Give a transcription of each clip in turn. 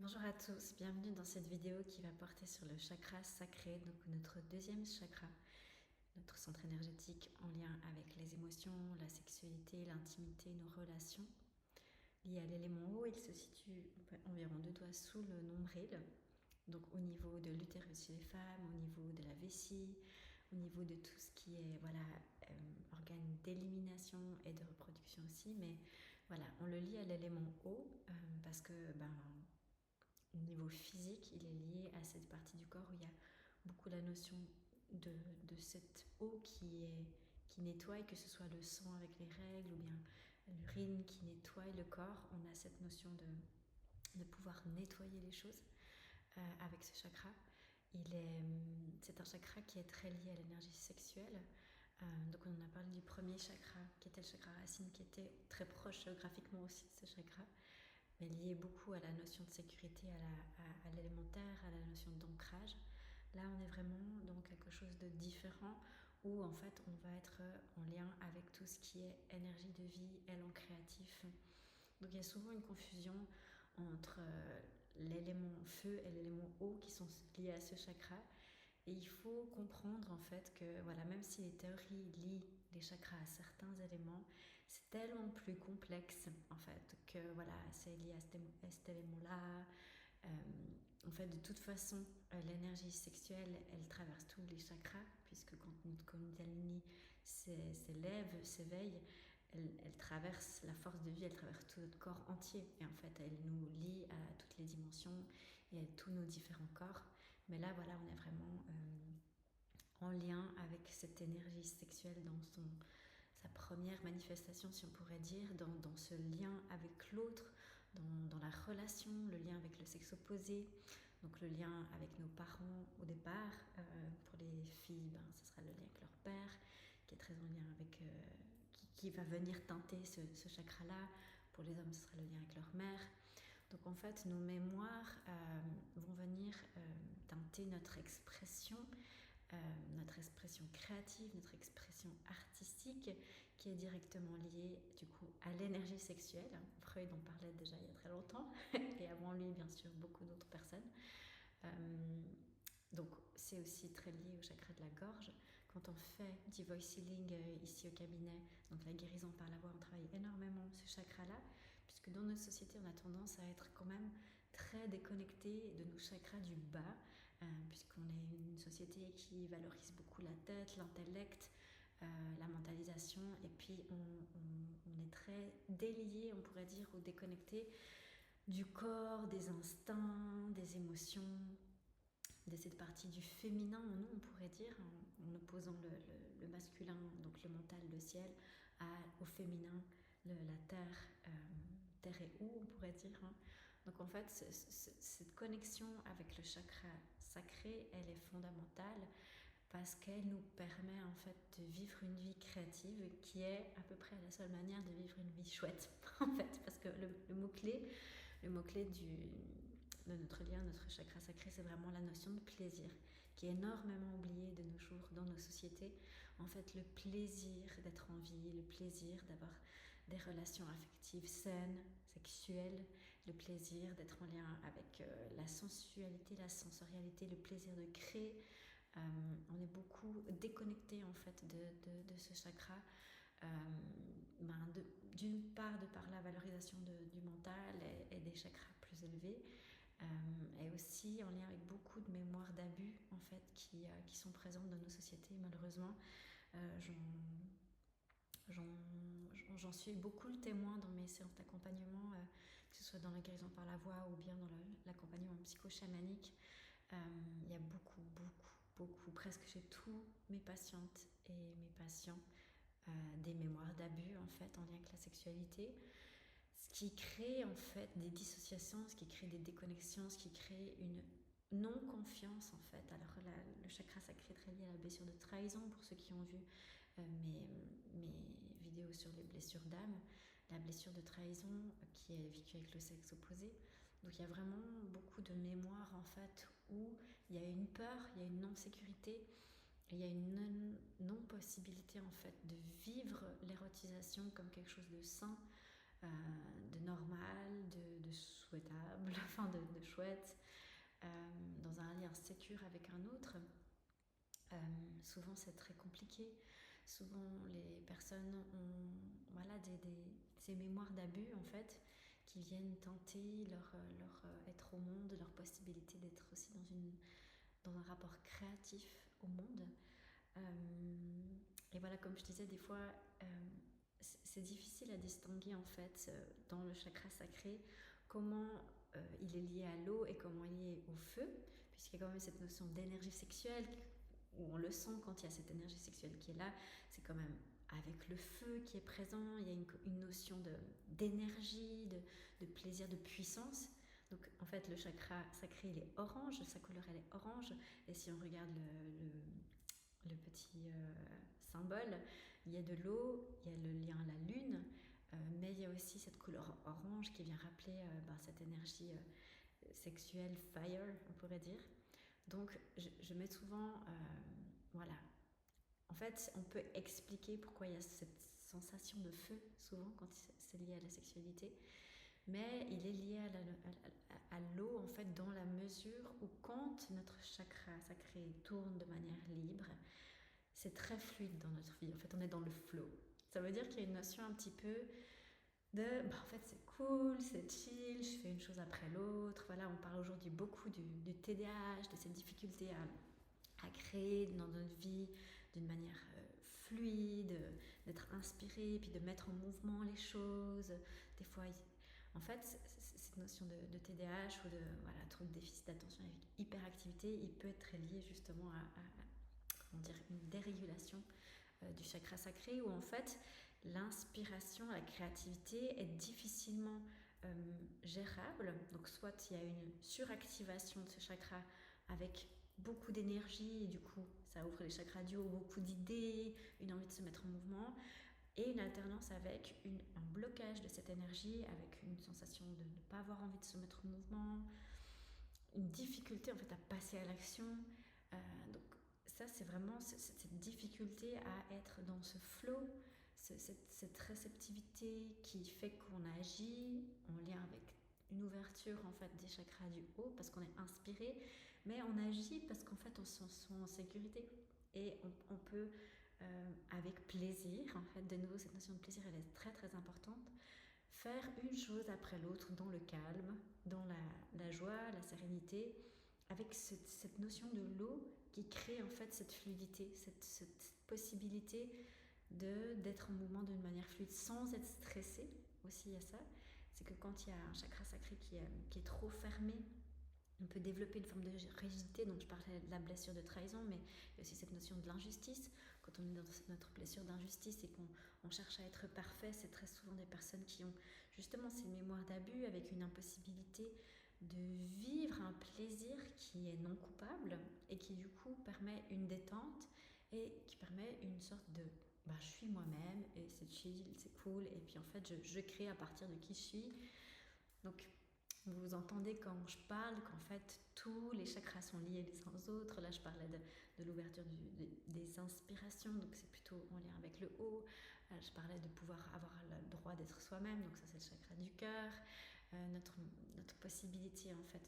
Bonjour à tous, bienvenue dans cette vidéo qui va porter sur le chakra sacré, donc notre deuxième chakra, notre centre énergétique en lien avec les émotions, la sexualité, l'intimité, nos relations. Lié à l'élément eau, il se situe environ 2 doigts sous le nombril, donc au niveau de l'utérus chez les femmes, au niveau de la vessie, au niveau de tout ce qui est organes d'élimination et de reproduction aussi, mais voilà, on le lie à l'élément eau parce que au niveau physique, il est lié à cette partie du corps où il y a beaucoup la notion de cette eau qui nettoie, que ce soit le sang avec les règles ou bien l'urine qui nettoie le corps. On a cette notion de pouvoir nettoyer les choses avec ce chakra. C'est un chakra qui est très lié à l'énergie sexuelle. Donc on en a parlé du premier chakra, qui était le chakra racine, qui était très proche géographiquement aussi de ce chakra, mais lié beaucoup à la notion de sécurité, à l'élémentaire, à la notion d'ancrage. Là, on est vraiment dans quelque chose de différent où en fait on va être en lien avec tout ce qui est énergie de vie, élan créatif. Donc il y a souvent une confusion entre l'élément feu et l'élément eau qui sont liés à ce chakra. Et il faut comprendre en fait que voilà, même si les théories lient les chakras à certains éléments, c'est tellement plus complexe en fait que voilà, c'est lié à cet élément-là. Euh, En fait, de toute façon, l'énergie sexuelle, elle traverse tous les chakras, puisque quand notre Kundalini s'élève, s'éveille, elle traverse la force de vie, elle traverse tout notre corps entier. Et en fait, elle nous lie à toutes les dimensions et à tous nos différents corps. Mais là, voilà, on est vraiment en lien avec cette énergie sexuelle dans sa première manifestation, si on pourrait dire, dans ce lien avec l'autre, dans la relation, le lien avec le sexe opposé, donc le lien avec nos parents au départ. Pour les filles, ce sera le lien avec leur père, qui est très en lien avec... qui va venir teinter ce chakra-là. Pour les hommes, ce sera le lien avec leur mère. Donc en fait, nos mémoires vont venir teinter notre expression créative, notre expression artistique, qui est directement liée du coup à l'énergie sexuelle. Freud en parlait déjà il y a très longtemps, et avant lui, bien sûr, beaucoup d'autres personnes. Donc c'est aussi très lié au chakra de la gorge. Quand on fait du voice healing ici au cabinet, donc la guérison par la voix, on travaille énormément ce chakra-là, puisque dans notre société, on a tendance à être quand même très déconnecté de nos chakras du bas, puisqu'on est une société qui valorise beaucoup la tête, l'intellect, la mentalisation, et puis on est très délié, on pourrait dire, ou déconnecté du corps, des instincts, des émotions, de cette partie du féminin en nous, on pourrait dire, en opposant le masculin, donc le mental, le ciel, au féminin, la terre, terre et eau, on pourrait dire. Donc en fait, cette connexion avec le chakra sacré, elle est fondamentale parce qu'elle nous permet en fait de vivre une vie créative qui est à peu près la seule manière de vivre une vie chouette en fait, parce que le mot-clé de notre lien, notre chakra sacré, c'est vraiment la notion de plaisir, qui est énormément oubliée de nos jours dans nos sociétés. En fait, le plaisir d'être en vie, le plaisir d'avoir des relations affectives saines, sexuelles, le plaisir d'être en lien avec la sensualité, la sensorialité, le plaisir de créer. On est beaucoup déconnecté en fait de ce chakra. D'une part de par la valorisation du mental et des chakras plus élevés, et aussi en lien avec beaucoup de mémoires d'abus en fait qui sont présentes dans nos sociétés malheureusement. Euh, j'en, J'en suis beaucoup le témoin dans mes séances d'accompagnement, que ce soit dans la guérison par la voix ou bien dans l'accompagnement psycho-chamanique. Il y a beaucoup, presque chez tous mes patientes et mes patients, des mémoires d'abus en fait en lien avec la sexualité, ce qui crée en fait des dissociations, ce qui crée des déconnexions, ce qui crée une non-confiance en fait. Alors le chakra sacré est très lié à la blessure de trahison pour ceux qui ont vu mes vidéos sur les blessures d'âme, la blessure de trahison qui est vécue avec le sexe opposé. Donc il y a vraiment beaucoup de mémoires en fait où il y a une peur, il y a une non-sécurité, il y a une non-possibilité en fait de vivre l'érotisation comme quelque chose de sain, de normal, de souhaitable, enfin de chouette, dans un lien sécure avec un autre. Souvent c'est très compliqué. Souvent les personnes ont ces mémoires d'abus en fait qui viennent tenter leur être au monde, leur possibilité d'être aussi dans un rapport créatif au monde. Et voilà, comme je disais, des fois, c'est difficile à distinguer en fait dans le chakra sacré comment il est lié à l'eau et comment il est lié au feu, puisqu'il y a quand même cette notion d'énergie sexuelle où on le sent quand il y a cette énergie sexuelle qui est là. C'est quand même avec le feu qui est présent, il y a une notion d'énergie, de plaisir, de puissance. Donc en fait le chakra sacré il est orange, sa couleur elle est orange, et si on regarde le petit symbole, il y a de l'eau, il y a le lien à la lune, mais il y a aussi cette couleur orange qui vient rappeler cette énergie sexuelle, fire on pourrait dire. Donc je mets souvent, voilà, en fait on peut expliquer pourquoi il y a cette sensation de feu souvent quand c'est lié à la sexualité, mais il est lié à l'eau en fait dans la mesure où quand notre chakra sacré tourne de manière libre, c'est très fluide dans notre vie. En fait, on est dans le flow. Ça veut dire qu'il y a une notion un petit peu de en fait c'est cool, c'est chill, je fais une chose après l'autre. Voilà, on parle aujourd'hui beaucoup du TDAH, de cette difficulté à créer dans notre vie d'une manière fluide, d'être inspiré, puis de mettre en mouvement les choses. Des fois, en fait, cette notion de TDAH ou de trouble de déficit d'attention avec hyperactivité, il peut être lié justement à une dérégulation du chakra sacré où en fait l'inspiration, la créativité est difficilement gérable. Donc soit il y a une suractivation de ce chakra avec beaucoup d'énergie et du coup ça ouvre les chakras du haut, beaucoup d'idées, une envie de se mettre en mouvement, et une alternance avec un blocage de cette énergie, avec une sensation de ne pas avoir envie de se mettre en mouvement, une difficulté en fait à passer à l'action. Donc ça c'est vraiment cette difficulté à être dans ce flow, cette réceptivité qui fait qu'on agit en lien avec une ouverture en fait des chakras du haut parce qu'on est inspiré, mais on agit parce qu'en fait on se sent en sécurité et on peut avec plaisir, en fait de nouveau cette notion de plaisir elle est très très importante, faire une chose après l'autre dans le calme, dans la joie, la sérénité, avec cette notion de l'eau qui crée en fait cette fluidité, cette possibilité d'être en mouvement d'une manière fluide sans être stressé. Aussi il y a ça, c'est que quand il y a un chakra sacré qui est trop fermé, on peut développer une forme de rigidité. Donc je parlais de la blessure de trahison, mais il y a aussi cette notion de l'injustice. Quand on est dans notre blessure d'injustice et qu'on cherche à être parfait, c'est très souvent des personnes qui ont justement ces mémoires d'abus avec une impossibilité de vivre un plaisir qui est non coupable et qui du coup permet une détente et qui permet une sorte de je suis moi-même et c'est chill, c'est cool, et puis en fait je crée à partir de qui je suis. Donc vous entendez quand je parle qu'en fait tous les chakras sont liés les uns aux autres. Là je parlais de l'ouverture des inspirations, donc c'est plutôt en lien avec le haut. Je parlais de pouvoir avoir le droit d'être soi-même, donc ça c'est le chakra du cœur. Notre possibilité en fait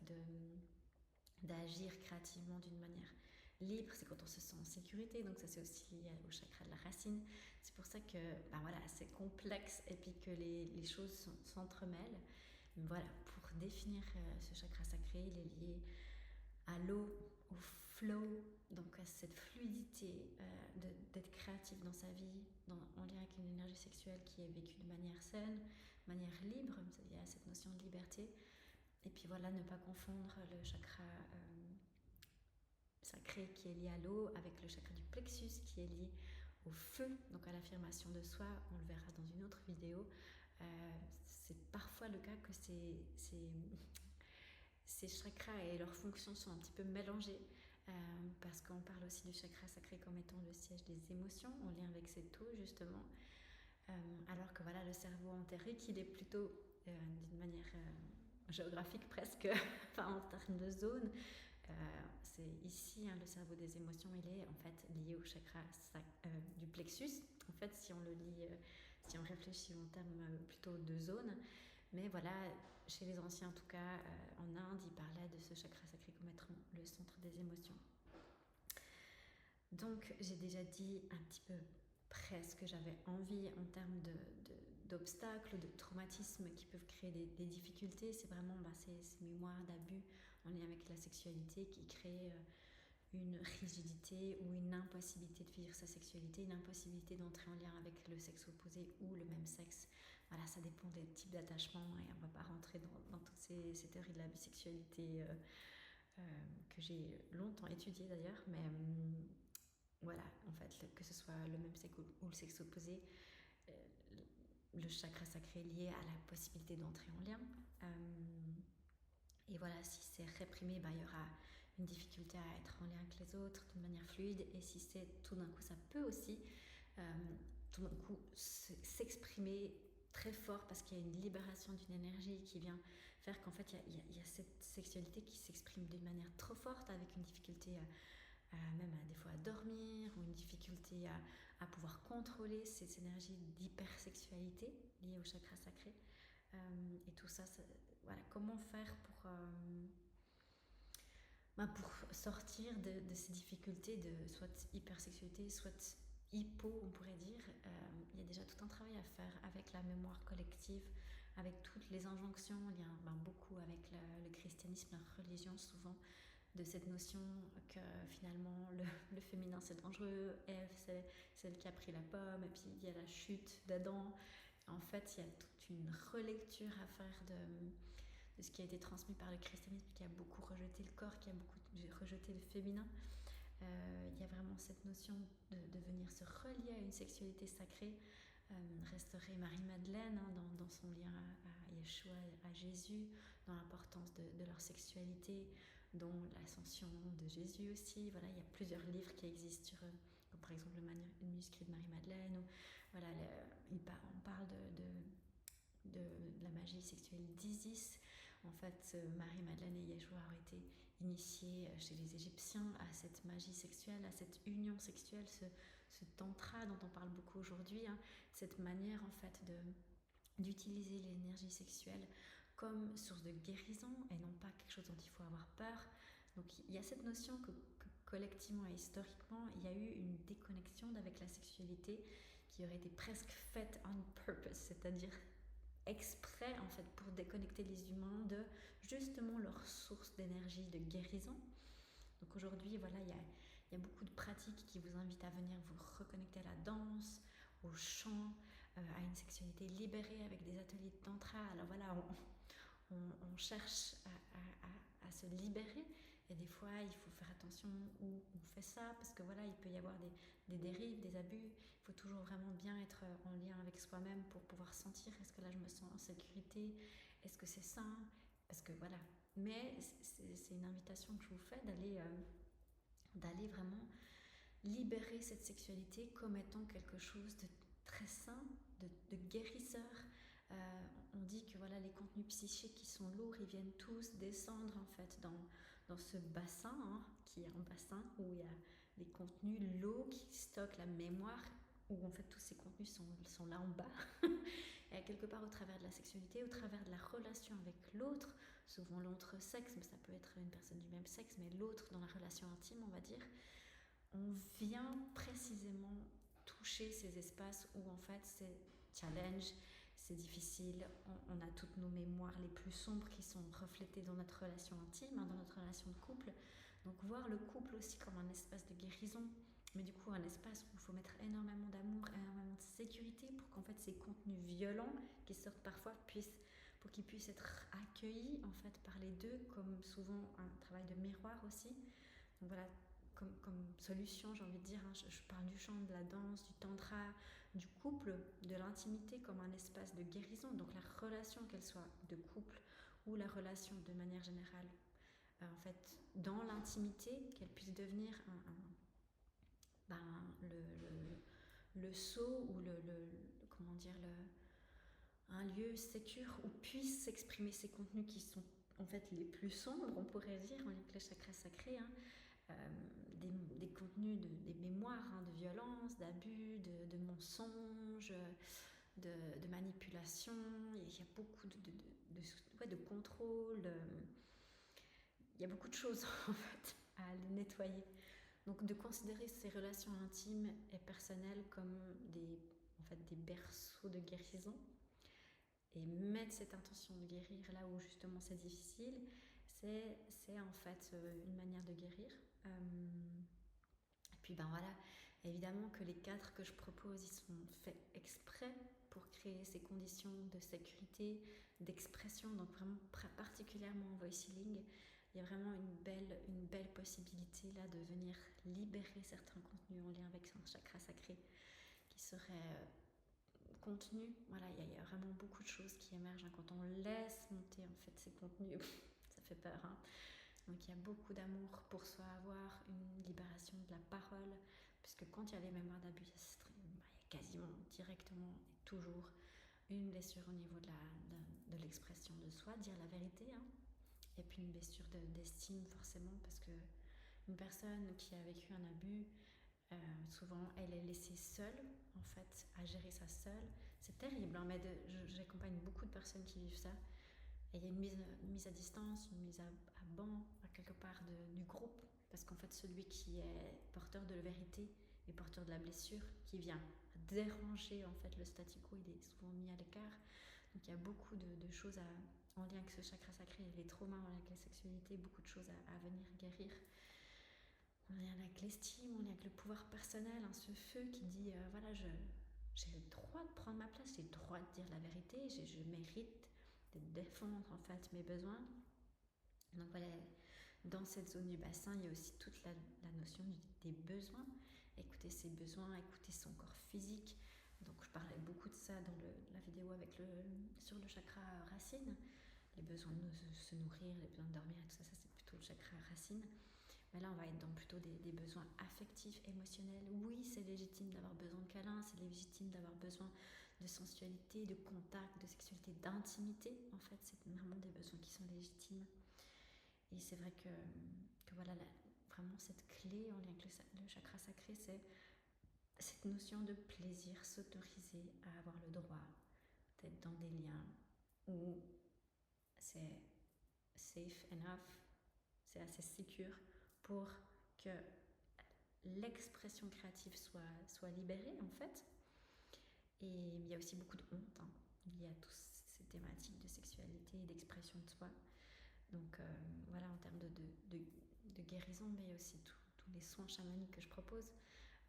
d'agir créativement d'une manière libre, c'est quand on se sent en sécurité, donc ça c'est aussi lié au chakra de la racine. C'est pour ça que c'est complexe et puis que les choses s'entremêlent. Voilà, pour définir ce chakra sacré, il est lié à l'eau, au flow, donc à cette fluidité d'être créatif dans sa vie, en lien avec une énergie sexuelle qui est vécue de manière saine, de manière libre, il y a cette notion de liberté. Et puis voilà, ne pas confondre le chakra sacré qui est lié à l'eau avec le chakra du plexus qui est lié au feu, donc à l'affirmation de soi. On le verra dans une autre vidéo. C'est parfois le cas que ces chakras et leurs fonctions sont un petit peu mélangées, parce qu'on parle aussi du chakra sacré comme étant le siège des émotions en lien avec ces taux justement, alors que le cerveau entérique il est plutôt d'une manière géographique presque en termes de zone, c'est ici le cerveau des émotions il est en fait lié au chakra du plexus. En fait si on le lit si on réfléchit en termes plutôt de zones. Mais voilà, chez les anciens en tout cas, en Inde, ils parlaient de ce chakra sacré comme être le centre des émotions. Donc j'ai déjà dit un petit peu près ce que j'avais envie en termes d'obstacles, de traumatismes qui peuvent créer des difficultés. C'est vraiment ces mémoires d'abus en lien avec la sexualité qui créent une rigidité ou une impossibilité de vivre sa sexualité, une impossibilité d'entrer en lien avec le sexe opposé ou le même sexe. Voilà, ça dépend des types d'attachement et on ne va pas rentrer dans toutes ces théories de la bisexualité que j'ai longtemps étudiées d'ailleurs, mais voilà, en fait, que ce soit le même sexe ou le sexe opposé, euh, le chakra sacré est lié à la possibilité d'entrer en lien. Et voilà, si c'est réprimé, il y aura une difficulté à être en lien avec les autres d'une manière fluide. Et si c'est tout d'un coup, ça peut aussi tout d'un coup s'exprimer très fort parce qu'il y a une libération d'une énergie qui vient faire qu'en fait il y a cette sexualité qui s'exprime d'une manière trop forte avec une difficulté même des fois à dormir ou une difficulté à pouvoir contrôler ces énergies d'hypersexualité liées au chakra sacré. Et tout ça, voilà, comment faire pour sortir de ces difficultés de soit hypersexualité, soit hypo, on pourrait dire. Il y a déjà tout un travail à faire avec la mémoire collective, avec toutes les injonctions. Il y a beaucoup avec le christianisme, la religion souvent, de cette notion que finalement le féminin c'est dangereux, Ève c'est celle qui a pris la pomme, et puis il y a la chute d'Adam. En fait, il y a toute une relecture à faire de ce qui a été transmis par le christianisme, qui a beaucoup rejeté le corps, qui a beaucoup rejeté le féminin. Il y a vraiment cette notion de venir se relier à une sexualité sacrée, restaurer Marie-Madeleine dans son lien à Yeshua, à Jésus, dans l'importance de leur sexualité, dont l'ascension de Jésus aussi. Voilà, il y a plusieurs livres qui existent sur comme par exemple le manuscrit de Marie-Madeleine, ou voilà, on parle de la magie sexuelle d'Isis. En fait, Marie-Madeleine et Yeshua ont été initiés chez les Égyptiens à cette magie sexuelle, à cette union sexuelle, ce tantra dont on parle beaucoup aujourd'hui, cette manière en fait d'utiliser l'énergie sexuelle comme source de guérison et non pas quelque chose dont il faut avoir peur. Donc il y a cette notion que collectivement et historiquement, il y a eu une déconnexion avec la sexualité qui aurait été presque faite on purpose, c'est-à-dire exprès en fait pour déconnecter les humains de justement leur source d'énergie de guérison. Donc aujourd'hui, voilà, il y a beaucoup de pratiques qui vous invitent à venir vous reconnecter à la danse, au chant, à une sexualité libérée avec des ateliers de tantra. Alors voilà, on cherche à se libérer, et des fois il faut faire attention où on fait ça, parce que voilà, il peut y avoir des dérives, des abus. Il faut toujours vraiment bien être en lien avec soi-même pour pouvoir sentir, est-ce que là je me sens en sécurité, est-ce que c'est sain, parce que voilà. Mais c'est une invitation que je vous fais d'aller vraiment libérer cette sexualité comme étant quelque chose de très sain, de guérisseur. On dit que voilà, les contenus psychiques qui sont lourds, ils viennent tous descendre en fait dans ce bassin, qui est un bassin où il y a les contenus, l'eau qui stocke la mémoire, où en fait tous ces contenus sont là en bas. Et quelque part au travers de la sexualité, au travers de la relation avec l'autre, souvent l'autre sexe, mais ça peut être une personne du même sexe, mais l'autre dans la relation intime, on va dire, on vient précisément toucher ces espaces où en fait c'est challenge, c'est difficile, on a toutes nos mémoires les plus sombres qui sont reflétées dans notre relation intime, dans notre relation de couple. Donc voir le couple aussi comme un espace de guérison, mais du coup un espace où il faut mettre énormément d'amour, énormément de sécurité pour qu'en fait ces contenus violents qui sortent parfois pour qu'ils puissent être accueillis en fait par les deux, comme souvent un travail de miroir aussi. Donc voilà, comme solution, j'ai envie de dire, je parle du chant, de la danse, du tantra, du couple, de l'intimité comme un espace de guérison. Donc la relation, qu'elle soit de couple ou la relation de manière générale, en fait, dans l'intimité, qu'elle puisse devenir le sceau ou comment dire, un lieu sécure où puissent s'exprimer ces contenus qui sont en fait les plus sombres, on pourrait dire, en lien avec les chakras sacrés, des contenus, des mémoires de violence, d'abus, de mensonges, de manipulation, il y a beaucoup de contrôle, il y a beaucoup de choses en fait à aller nettoyer. Donc de considérer ces relations intimes et personnelles comme des berceaux de guérison et mettre cette intention de guérir là où justement c'est difficile, c'est en fait une manière de guérir. Et puis voilà, évidemment que les 4 que je propose, ils sont faits exprès pour créer ces conditions de sécurité, d'expression, donc vraiment particulièrement en voice healing. Il y a vraiment une belle possibilité là de venir libérer certains contenus en lien avec un chakra sacré qui serait contenu. Voilà, il y a vraiment beaucoup de choses qui émergent quand on laisse monter en fait ces contenus. Ça fait peur, hein. Donc il y a beaucoup d'amour pour soi à avoir, une libération de la parole, puisque quand il y a les mémoires d'abus, il y a quasiment directement et toujours une blessure au niveau de l'expression de soi, dire la vérité, hein. Et puis une blessure d'estime forcément, parce que une personne qui a vécu un abus, souvent elle est laissée seule en fait à gérer ça seule. C'est terrible, hein, mais j'accompagne beaucoup de personnes qui vivent ça. Et il y a une mise à distance, une mise à banc, à quelque part du groupe, parce qu'en fait celui qui est porteur de la vérité est porteur de la blessure, qui vient déranger en fait le statu quo, il est souvent mis à l'écart. Donc il y a beaucoup de choses en lien avec ce chakra sacré, les traumas en lien avec la sexualité, beaucoup de choses à venir guérir. En lien avec l'estime, en lien avec le pouvoir personnel, hein, ce feu qui dit voilà, j'ai le droit de prendre ma place, j'ai le droit de dire la vérité, je mérite de défendre en fait mes besoins. Donc voilà, dans cette zone du bassin, il y a aussi toute la notion des besoins. Écouter ses besoins, écouter son corps physique. Donc je parlais beaucoup de ça dans la vidéo sur le chakra racine. Les besoins de se nourrir, les besoins de dormir, et tout ça, c'est plutôt le chakra racine. Mais là, on va être dans plutôt des besoins affectifs, émotionnels. Oui, c'est légitime d'avoir besoin de câlins, c'est légitime d'avoir besoin de sensualité, de contact, de sexualité, d'intimité. En fait, c'est vraiment des besoins qui sont légitimes. Et c'est vrai que voilà, vraiment cette clé en lien avec le chakra sacré, c'est cette notion de plaisir, s'autoriser à avoir le droit d'être dans des liens où c'est safe enough, c'est assez sécure pour que l'expression créative soit libérée en fait. Et il y a aussi beaucoup de honte, hein, liée à toutes ces thématiques de sexualité et d'expression de soi. Donc voilà, en termes de guérison, mais aussi tous les soins chamaniques que je propose,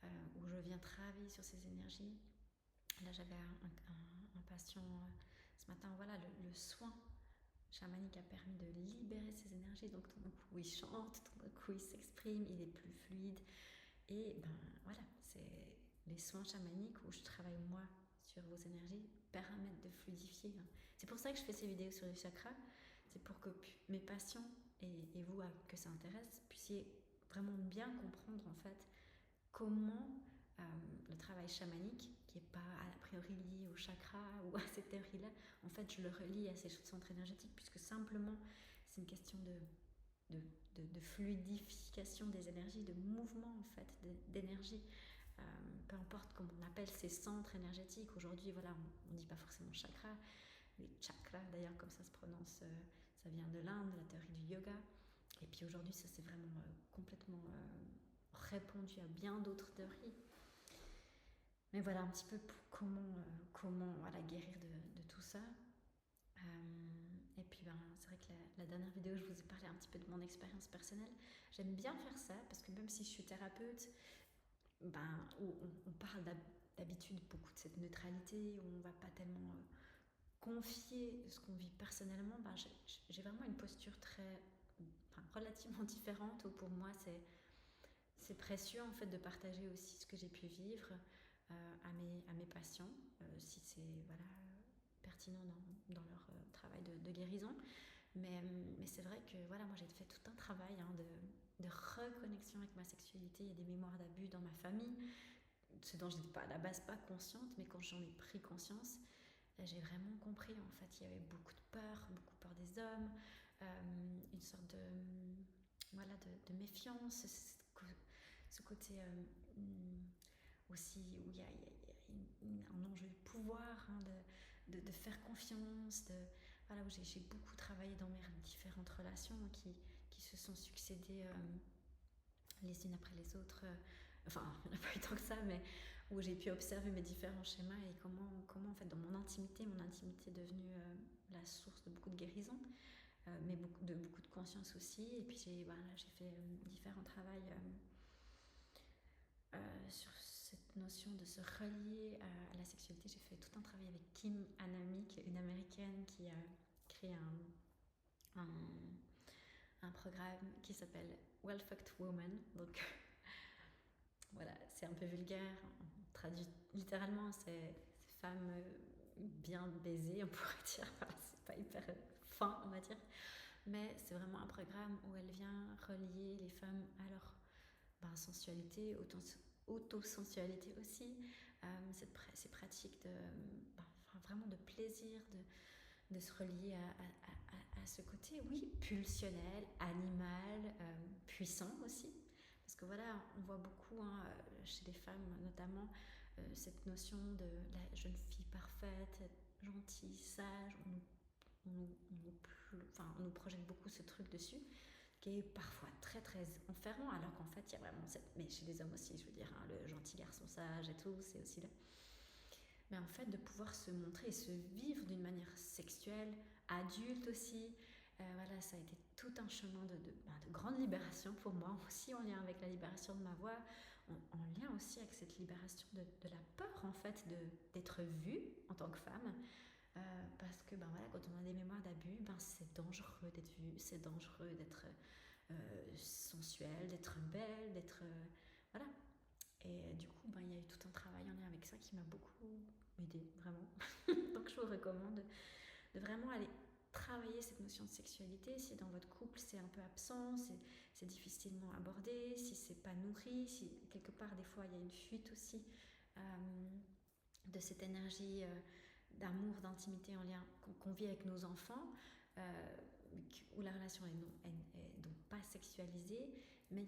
où je viens travailler sur ces énergies. Là, j'avais un patient ce matin, voilà, le soin chamanique a permis de libérer ces énergies. Donc tout d'un coup, il chante, tout d'un coup, il s'exprime, il est plus fluide. Et voilà, c'est les soins chamaniques où je travaille moi sur vos énergies permettent de fluidifier. C'est pour ça que je fais ces vidéos sur les chakras. C'est pour que mes patients et vous que ça intéresse puissiez vraiment bien comprendre en fait comment le travail chamanique, qui n'est pas a priori lié au chakra ou à cette théorie-là, en fait je le relie à ces centres énergétiques, puisque simplement c'est une question de fluidification des énergies, de mouvement en fait, d'énergie. Peu importe comment on appelle ces centres énergétiques. Aujourd'hui, voilà, on ne dit pas forcément chakra, les chakras d'ailleurs, comme ça se prononce, ça vient de l'Inde, de la théorie du yoga. Et puis aujourd'hui, ça s'est vraiment complètement répondu à bien d'autres théories. Mais voilà un petit peu pour comment voilà, guérir de tout ça. Et puis c'est vrai que la dernière vidéo, je vous ai parlé un petit peu de mon expérience personnelle. J'aime bien faire ça parce que même si je suis thérapeute, où on parle d'habitude beaucoup de cette neutralité, où on ne va pas tellement confier ce qu'on vit personnellement, j'ai vraiment une posture relativement différente, où pour moi c'est précieux en fait de partager aussi ce que j'ai pu vivre à mes patients, si c'est voilà, pertinent dans leur travail de guérison. Mais c'est vrai que voilà, moi j'ai fait tout un travail de reconnexion avec ma sexualité. Il y a des mémoires d'abus dans ma famille, ce dont je n'étais pas à la base pas consciente, mais quand j'en ai pris conscience, j'ai vraiment compris en fait. Il y avait beaucoup de peur des hommes, une sorte de méfiance, ce côté aussi où il y un enjeu de pouvoir, hein, de faire confiance, voilà, où j'ai beaucoup travaillé dans mes différentes relations qui se sont succédées les unes après les autres. Enfin, il n'y en a pas eu tant que ça, mais où j'ai pu observer mes différents schémas et comment en fait, dans mon intimité est devenue la source de beaucoup de guérison, mais beaucoup de conscience aussi. Et puis j'ai fait différents travaux sur cette notion de se relier à la sexualité. J'ai fait tout un travail avec Kim Anami, qui est une américaine qui a créé un programme qui s'appelle Well Fucked Woman. Donc voilà, c'est un peu vulgaire, on traduit littéralement, c'est femmes bien baisées, on pourrait dire. Voilà, c'est pas hyper fin, on va dire, mais c'est vraiment un programme où elle vient relier les femmes à leur sensualité, autosensualité aussi, ces pratiques vraiment de plaisir, de se relier à ce côté, oui, pulsionnel, animal, puissant aussi. Parce que voilà, on voit beaucoup chez les femmes notamment cette notion de la jeune fille parfaite, gentille, sage. On nous projette beaucoup ce truc dessus, qui est parfois très très enfermant, alors qu'en fait il y a vraiment mais chez les hommes aussi, je veux dire, hein, le gentil garçon sage et tout, c'est aussi là. Mais en fait, de pouvoir se montrer et se vivre d'une manière sexuelle, adulte aussi, voilà, ça a été tout un chemin de grande libération pour moi, aussi en lien avec la libération de ma voix, en lien aussi avec cette libération de la peur, en fait, d'être vue en tant que femme. Parce que voilà, quand on a des mémoires d'abus, c'est dangereux d'être vue, c'est dangereux d'être sensuelle, d'être belle, d'être... voilà. Et du coup, il y a eu tout un travail en lien avec ça qui m'a beaucoup aidée, vraiment. Donc je vous recommande de vraiment aller travailler cette notion de sexualité. Si dans votre couple c'est un peu absent, c'est difficilement abordé, si c'est pas nourri, si quelque part des fois il y a une fuite aussi de cette énergie d'amour, d'intimité en lien qu'on vit avec nos enfants, où la relation est donc pas sexualisée, mais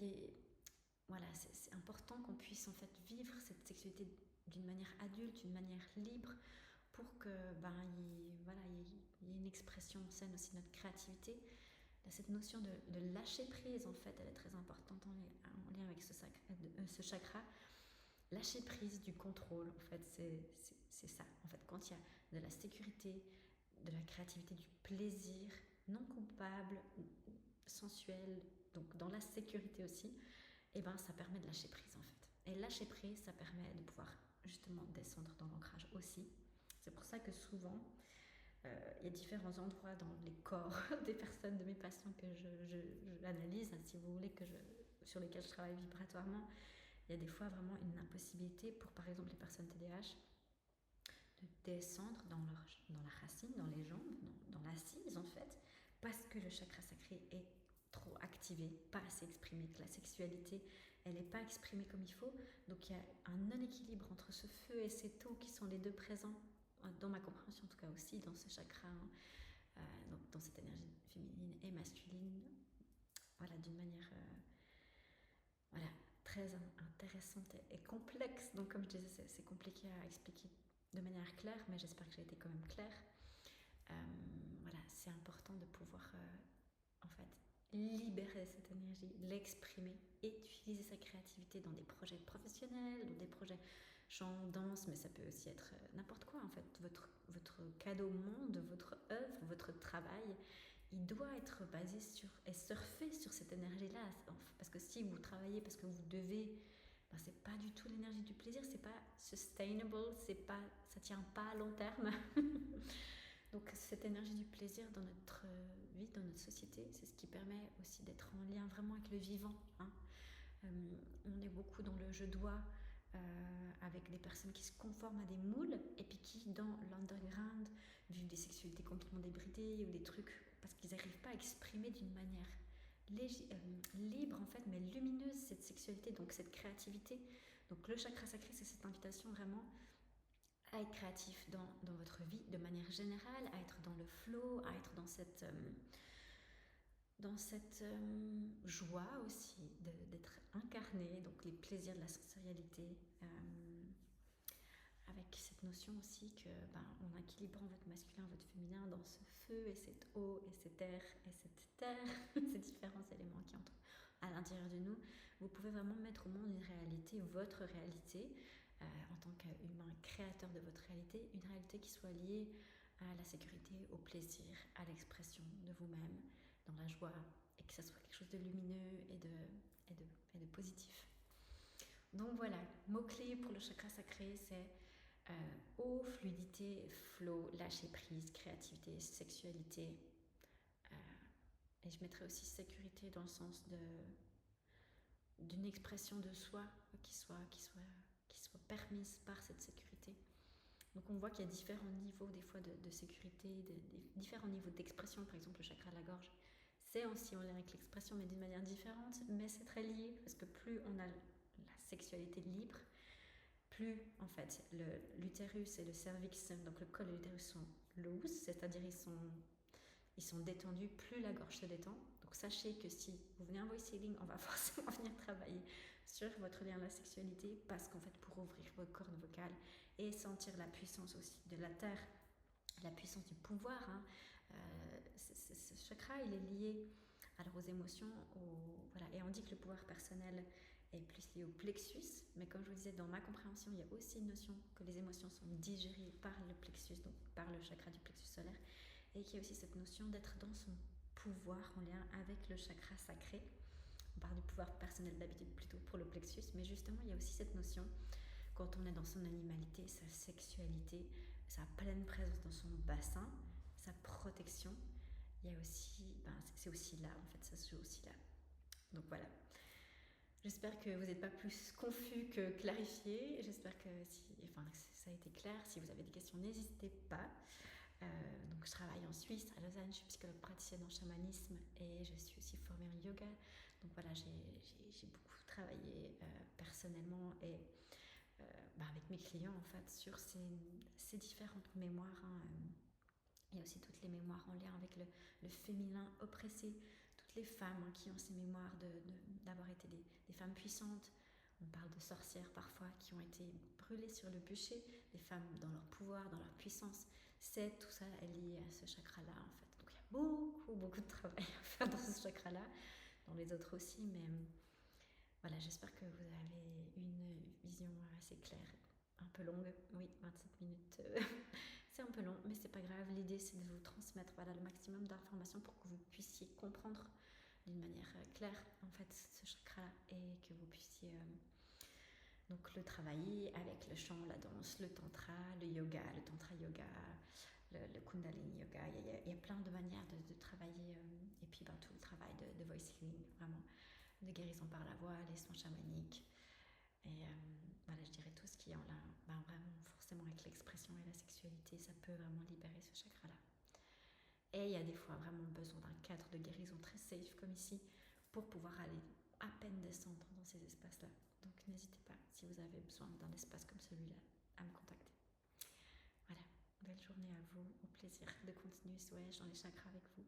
voilà, c'est important qu'on puisse en fait vivre cette sexualité d'une manière adulte, d'une manière libre, pour que il y ait une expression saine aussi de notre créativité. Cette notion de lâcher prise, en fait, elle est très importante en lien avec ce chakra. Lâcher prise du contrôle, en fait, c'est ça. En fait, quand il y a de la sécurité, de la créativité, du plaisir non coupable, sensuel, donc dans la sécurité aussi, ça permet de lâcher prise, en fait. Et lâcher prise, ça permet de pouvoir justement descendre dans l'ancrage aussi. C'est pour ça que souvent, il y a différents endroits dans les corps des personnes, de mes patients que j'analyse, si vous voulez, sur lesquels je travaille vibratoirement. Il y a des fois vraiment une impossibilité pour, par exemple, les personnes TDAH, de descendre dans la racine, dans les jambes, dans l'assise, en fait, parce que le chakra sacré est trop activé, pas assez exprimé, que la sexualité, elle n'est pas exprimée comme il faut. Donc il y a un non-équilibre entre ce feu et cet eau qui sont les deux présents, dans ma compréhension en tout cas aussi, dans ce chakra, donc dans cette énergie féminine et masculine, voilà, d'une manière très intéressante et complexe. Donc comme je disais, c'est compliqué à expliquer de manière claire, mais j'espère que j'ai été quand même claire. Voilà, c'est important de pouvoir en fait libérer cette énergie, l'exprimer et utiliser sa créativité dans des projets professionnels, dans des projets chant, danse, mais ça peut aussi être n'importe quoi en fait. Votre cadeau monde, votre œuvre, votre travail, il doit être basé sur et surfer sur cette énergie-là. Parce que si vous travaillez parce que vous devez, c'est pas du tout l'énergie du plaisir, c'est pas sustainable, ça tient pas à long terme. Donc cette énergie du plaisir dans notre vie, dans notre société, c'est ce qui permet aussi d'être en lien vraiment avec le vivant. On est beaucoup dans le je dois, avec des personnes qui se conforment à des moules et puis qui, dans l'underground, vivent des sexualités complètement débridées ou des trucs parce qu'ils n'arrivent pas à exprimer d'une manière libre en fait, mais lumineuse cette sexualité, donc cette créativité. Donc le chakra sacré, c'est cette invitation vraiment à être créatif dans votre vie de manière générale, à être dans le flow, à être dans cette joie aussi d'être incarné, donc les plaisirs de la sensorialité, avec cette notion aussi que en équilibrant votre masculin, votre féminin dans ce feu et cette eau et cet air et cette terre, ces différents éléments qui entrent à l'intérieur de nous, vous pouvez vraiment mettre au monde une réalité, votre réalité, en tant qu'humain créateur de votre réalité, une réalité qui soit liée à la sécurité, au plaisir, à l'expression de vous-même, dans la joie, et que ça soit quelque chose de lumineux et de positif. Donc voilà, mots-clés pour le chakra sacré, c'est eau, fluidité, flow, lâcher prise, créativité, sexualité. Et je mettrais aussi sécurité dans le sens d'une expression de soi qui soit permise par cette sécurité. Donc on voit qu'il y a différents niveaux des fois de sécurité, différents niveaux d'expression. Par exemple, le chakra de la gorge, c'est aussi en lien avec l'expression, mais d'une manière différente. Mais c'est très lié parce que plus on a la sexualité libre, plus en fait l'utérus et le cervix, donc le col et l'utérus sont loose, c'est-à-dire ils sont détendus, plus la gorge se détend. Donc sachez que si vous venez en voice healing, on va forcément venir travailler sur votre lien à la sexualité parce qu'en fait pour ouvrir vos cordes vocales et sentir la puissance aussi de la terre, la puissance du pouvoir, ce chakra il est lié alors aux émotions, voilà. Et on dit que le pouvoir personnel est plus lié au plexus, mais comme je vous disais, dans ma compréhension, il y a aussi une notion que les émotions sont digérées par le plexus, donc par le chakra du plexus solaire, et qu'il y a aussi cette notion d'être dans son pouvoir en lien avec le chakra sacré. On parle du pouvoir personnel d'habitude plutôt pour le plexus, mais justement, il y a aussi cette notion, quand on est dans son animalité, sa sexualité, sa pleine présence dans son bassin, sa protection, il y a aussi, c'est aussi là, en fait, ça se joue aussi là. Donc voilà. J'espère que vous n'êtes pas plus confus que clarifié. J'espère que ça a été clair. Si vous avez des questions, n'hésitez pas. Donc je travaille en Suisse, à Lausanne, je suis psychologue praticienne en chamanisme et je suis aussi formée en yoga. Donc voilà, j'ai beaucoup travaillé personnellement et avec mes clients en fait sur ces différentes mémoires. Il y a aussi toutes les mémoires en lien avec le féminin oppressé, toutes les femmes qui ont ces mémoires d'avoir été des femmes puissantes. On parle de sorcières parfois qui ont été brûlées sur le bûcher, des femmes dans leur pouvoir, dans leur puissance. Tout ça est lié à ce chakra-là en fait. Donc il y a beaucoup, beaucoup de travail à faire dans ce chakra-là, dans les autres aussi, mais voilà, j'espère que vous avez une vision assez claire. Un peu longue, oui, 27 minutes. C'est un peu long, mais c'est pas grave. L'idée, c'est de vous transmettre le maximum d'informations pour que vous puissiez comprendre d'une manière claire, en fait, ce chakra et que vous puissiez donc le travailler avec le chant, la danse, le tantra, le tantra yoga, le kundalini yoga. Il y a plein de manières de travailler et puis tout le travail de voice healing, vraiment, de guérison par la voix, les soins chamaniques. Et je dirais tout ce qui est en lien, vraiment forcément avec l'expression et la sexualité, ça peut vraiment libérer ce chakra-là. Et il y a des fois vraiment besoin d'un cadre de guérison très safe comme ici pour pouvoir aller à peine descendre dans ces espaces-là. Donc n'hésitez pas, si vous avez besoin d'un espace comme celui-là, à me contacter. Voilà, belle journée à vous, au plaisir de continuer ce voyage dans les chakras avec vous.